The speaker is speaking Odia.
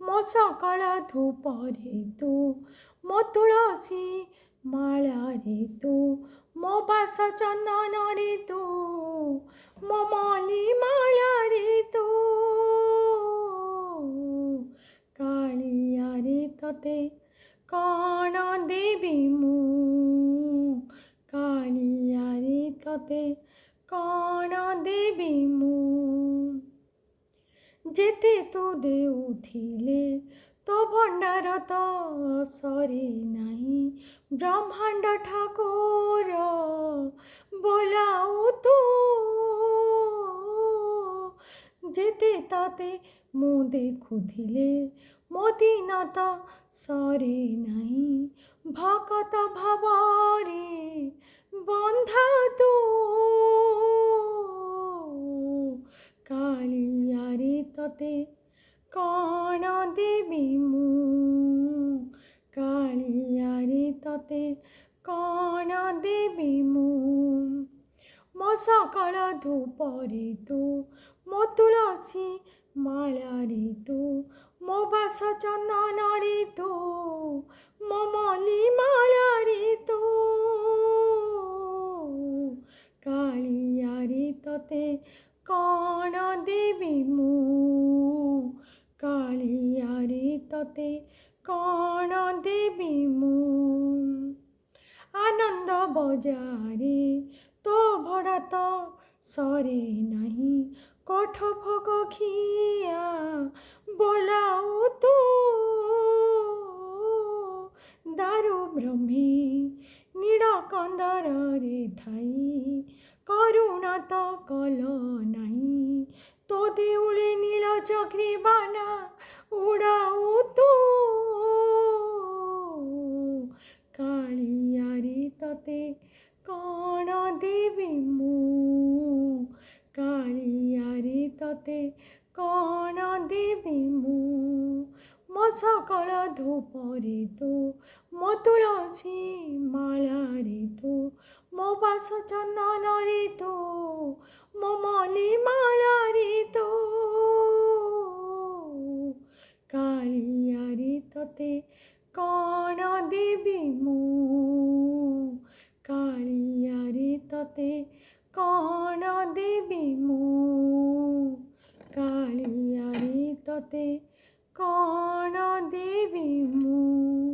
ମୋ ସକାଳ ଧୂପରେ ତୁ, ମୋ ତୁଳସୀ ମାଳାରେ ତୁ, ମୋ ବାସ ଚନ୍ଦନରେ ତୁ, ମୋ ମଲ୍ଲି ମାଳାରେ ତୁ। କାଳିଆରେ ତତେ କ'ଣ ଦେବି ମୁଁ, କାଳିଆରେ ତତେ କ'ଣ ଦେବି ମୁଁ। ଯେତେ ତୁ ଦେଉଥିଲେ ତୋ ଭଣ୍ଡାର ତ ସରେ ନାହିଁ, ବ୍ରହ୍ମାଣ୍ଡ ଠାକୁର ବୋଲାଉ ତୁ। ଯେତେ ତତେ ମୁଁ ଦେଖୁଥିଲେ ମୋ ଦିନ ତ ସରେ ନାହିଁ, ଭକତ ଭାବରେ ବନ୍ଧା ତୁ। କାଳିଆରେ ତତେ କ'ଣ ଦେବି ମୁଁ, କାଳିଆରେ ତତେ କ'ଣ ଦେବି ମୁଁ। ମୋ ସକାଳ ଧୂପରେ ତୁ, ମୋ ତୁଳସୀ ମାଳାରେ ତୁ, ମୋ ବାସ ଚନ୍ଦନରେ ତୁ, ମୋ ମଲ୍ଲି ମାଳାରେ ତୁ। କାଳିଆରେ ତତେ କ'ଣ ଦେବି ମୁଁ, କାଳିଆରେ ତତେ କ'ଣ ଦେବି ମୁଁ। ଆନନ୍ଦ ବଜାରେ ତୋ ଭଡ଼ା ତ ସରେ ନାହିଁ, କୋଠ ଭୋଗ ଖିଆ ବୋଲାଉ ତୁ। ଦାରୁ ବ୍ରହ୍ମୀ ନୀଳକନ୍ଦରରେ ଥାଇ, କରୁଣା ତ କଲ ନାହିଁ, ତୋ ଦେଉଳେ ନୀଳ ଚକ୍ରୀ ବାନା ଉଡ଼ାଉ ତୁ। କାଳିଆରେ ତତେ କ'ଣ ଦେବି ମୁଁ, କାଳିଆରେ ତତେ କ'ଣ ଦେବି ମୁଁ। ମୋ ସକାଳ ଧୂପରେ ତୁ, ମୋ ତୁଳସୀ ମାଳାରେ ତୁ, ମୋ ବାସ ଚନ୍ଦନରେ ତୁ, ମୋ ମଲ୍ଲି ମାଳାରେ ତୁ। କାଳିଆରେ ତତେ କ'ଣ ଦେବି ମୁଁ, କାଳିଆରେ ତତେ କ'ଣ ଦେବି ମୁଁ, କାଳିଆରେ ତତେ କ'ଣ ଦେବି ମୁଁ।